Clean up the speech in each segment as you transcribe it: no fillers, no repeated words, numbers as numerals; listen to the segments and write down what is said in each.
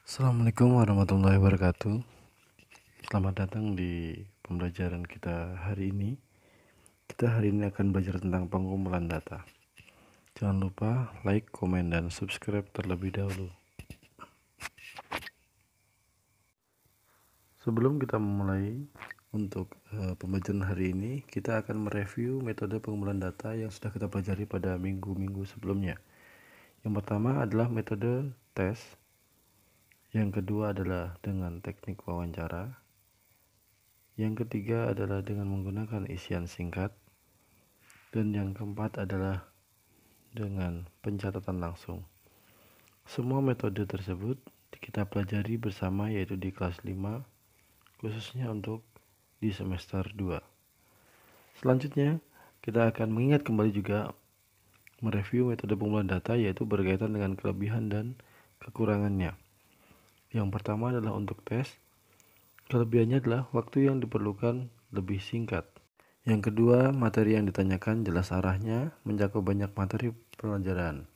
Assalamualaikum warahmatullahi wabarakatuh. Selamat datang di pembelajaran kita hari ini. Kita hari ini akan belajar tentang pengumpulan data. Jangan lupa like, komen, dan subscribe terlebih dahulu. Sebelum kita memulai untuk pembelajaran hari ini, kita akan mereview metode pengumpulan data yang sudah kita pelajari pada minggu-minggu sebelumnya. Yang pertama adalah metode tes. Yang kedua adalah dengan teknik wawancara. Yang ketiga adalah dengan menggunakan isian singkat. Dan yang keempat adalah dengan pencatatan langsung. Semua metode tersebut kita pelajari bersama, yaitu di kelas 5, khususnya untuk di semester 2. Selanjutnya kita akan mengingat kembali juga mereview metode pengumpulan data, yaitu berkaitan dengan kelebihan dan kekurangannya. Yang pertama adalah untuk tes. Kelebihannya adalah waktu yang diperlukan lebih singkat. Yang kedua, materi yang ditanyakan jelas arahnya, mencakup banyak materi pelajaran.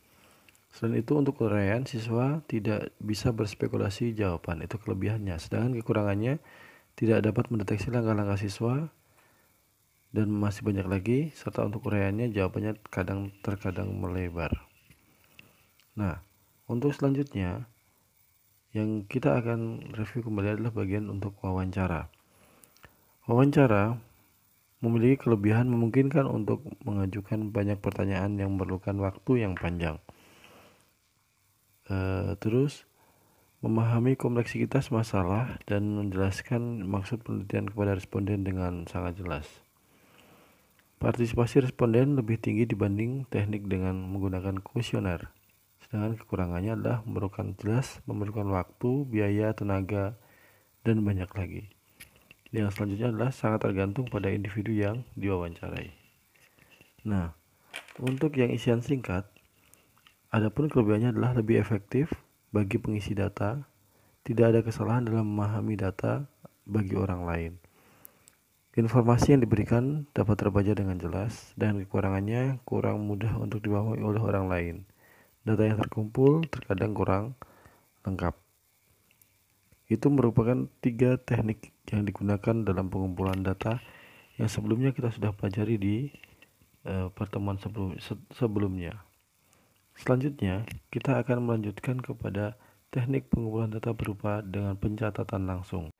Selain itu, untuk uraian, siswa tidak bisa berspekulasi jawaban, itu kelebihannya. Sedangkan kekurangannya, tidak dapat mendeteksi langkah-langkah siswa, dan masih banyak lagi. Serta untuk uraiannya, jawabannya terkadang melebar. Nah, untuk selanjutnya yang kita akan review kembali adalah bagian untuk wawancara. Wawancara memiliki kelebihan memungkinkan untuk mengajukan banyak pertanyaan yang memerlukan waktu yang panjang. Terus memahami kompleksitas masalah dan menjelaskan maksud penelitian kepada responden dengan sangat jelas. Partisipasi responden lebih tinggi dibanding teknik dengan menggunakan kuesioner. Sedangkan kekurangannya adalah memerlukan waktu, biaya, tenaga, dan banyak lagi. Yang selanjutnya adalah sangat tergantung pada individu yang diwawancarai. Nah, untuk yang isian singkat, adapun kelebihannya adalah lebih efektif bagi pengisi data, tidak ada kesalahan dalam memahami data bagi orang lain. Informasi yang diberikan dapat terbaca dengan jelas, dan kekurangannya kurang mudah untuk dipahami oleh orang lain. Data yang terkumpul terkadang kurang lengkap. Itu merupakan 3 teknik yang digunakan dalam pengumpulan data yang sebelumnya kita sudah pelajari di pertemuan sebelumnya. Selanjutnya, kita akan melanjutkan kepada teknik pengumpulan data berupa dengan pencatatan langsung.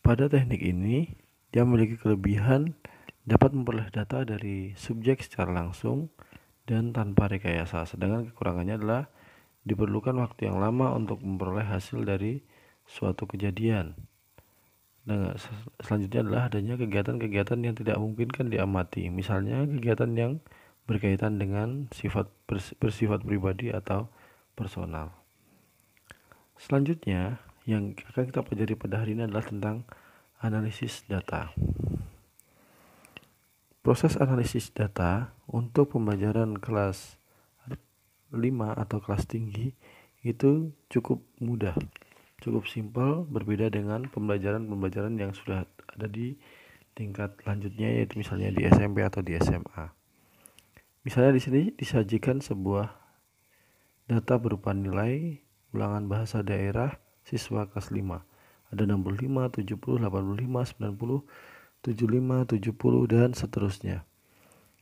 Pada teknik ini, dia memiliki kelebihan dapat memperoleh data dari subjek secara langsung dan tanpa rekayasa. Sedangkan kekurangannya adalah diperlukan waktu yang lama untuk memperoleh hasil dari suatu kejadian. Nah, selanjutnya adalah adanya kegiatan-kegiatan yang tidak memungkinkan diamati. Misalnya kegiatan yang berkaitan dengan bersifat pribadi atau personal. Selanjutnya yang akan kita pelajari pada hari ini adalah tentang analisis data. Proses analisis data untuk pembelajaran kelas 5 atau kelas tinggi itu cukup mudah, cukup simpel, berbeda dengan pembelajaran yang sudah ada di tingkat lanjutnya, yaitu misalnya di SMP atau di SMA. Misalnya di sini disajikan sebuah data berupa nilai ulangan bahasa daerah siswa kelas 5. Ada 65, 70, 85, 90, 75, 70, dan seterusnya.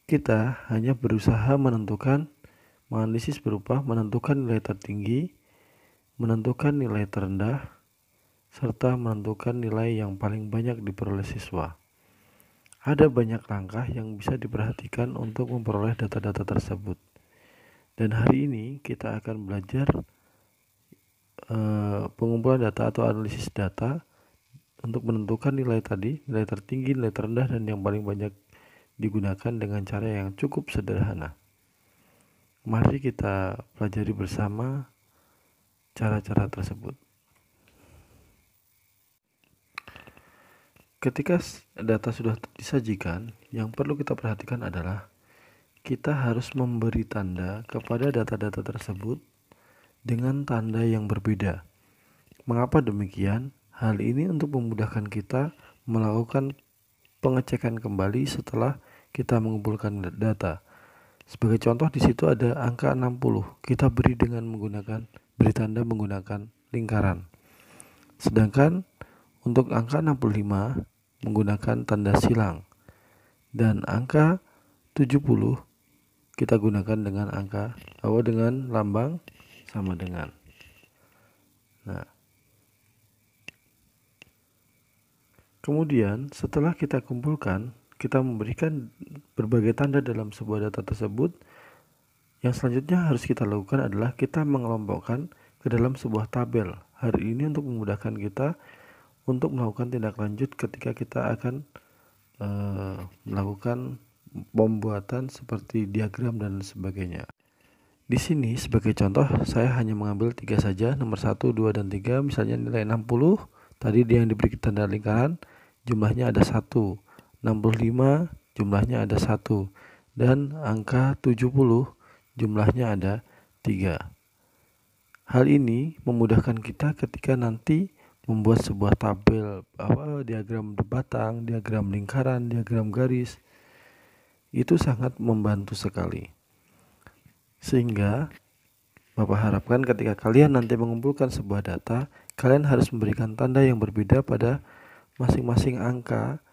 Kita hanya berusaha menganalisis berupa menentukan nilai tertinggi, menentukan nilai terendah, serta menentukan nilai yang paling banyak diperoleh siswa. Ada banyak langkah yang bisa diperhatikan untuk memperoleh data-data tersebut. Dan hari ini kita akan belajar pengumpulan data atau analisis data untuk menentukan nilai tertinggi, nilai terendah, dan yang paling banyak digunakan dengan cara yang cukup sederhana. Mari kita pelajari bersama cara-cara tersebut. Ketika data sudah disajikan, yang perlu kita perhatikan adalah kita harus memberi tanda kepada data-data tersebut dengan tanda yang berbeda. Mengapa demikian? Hal ini untuk memudahkan kita melakukan pengecekan kembali setelah kita mengumpulkan data. Sebagai contoh, di situ ada angka 60. Kita beri tanda menggunakan lingkaran. Sedangkan untuk angka 65 menggunakan tanda silang, dan angka 70 kita gunakan dengan dengan lambang sama dengan. Nah, kemudian setelah kita kumpulkan, kita memberikan berbagai tanda dalam sebuah data tersebut. Yang selanjutnya harus kita lakukan adalah kita mengelompokkan ke dalam sebuah tabel. Hari ini untuk memudahkan kita untuk melakukan tindak lanjut ketika kita akan melakukan pembuatan seperti diagram dan sebagainya. Di sini sebagai contoh saya hanya mengambil 3 saja, nomor 1, 2, dan 3. Misalnya nilai 60, tadi dia yang diberi tanda lingkaran, jumlahnya ada 1. 65 jumlahnya ada 1, dan angka 70 jumlahnya ada 3. Hal ini memudahkan kita ketika nanti membuat sebuah tabel, diagram batang, diagram lingkaran, diagram garis. Itu sangat membantu sekali. Sehingga Bapak harapkan ketika kalian nanti mengumpulkan sebuah data, kalian harus memberikan tanda yang berbeda pada masing-masing angka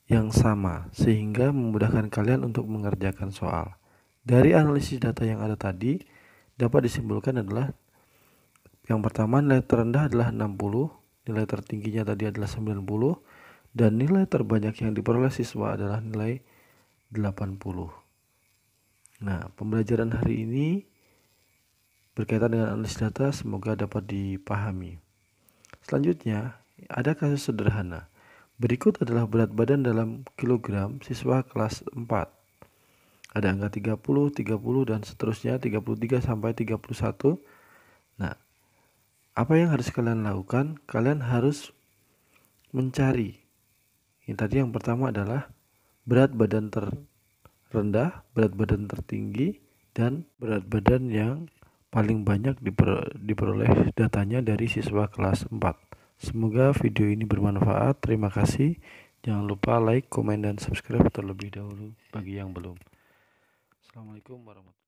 yang sama, sehingga memudahkan kalian untuk mengerjakan soal. Dari analisis data yang ada tadi, dapat disimpulkan adalah yang pertama, nilai terendah adalah 60, nilai tertingginya tadi adalah 90, dan nilai terbanyak yang diperoleh siswa adalah nilai 80. Nah, pembelajaran hari ini berkaitan dengan analisis data semoga dapat dipahami. Selanjutnya, ada kasus sederhana. Berikut adalah berat badan dalam kilogram siswa kelas 4. Ada angka 30, 30, dan seterusnya 33 sampai 31. Nah, apa yang harus kalian lakukan? Kalian harus mencari. Yang pertama adalah berat badan terendah, berat badan tertinggi, dan berat badan yang paling banyak diperoleh datanya dari siswa kelas 4. Semoga video ini bermanfaat. Terima kasih. Jangan lupa like, komen, dan subscribe terlebih dahulu bagi yang belum. Assalamualaikum warahmatullahi wabarakatuh.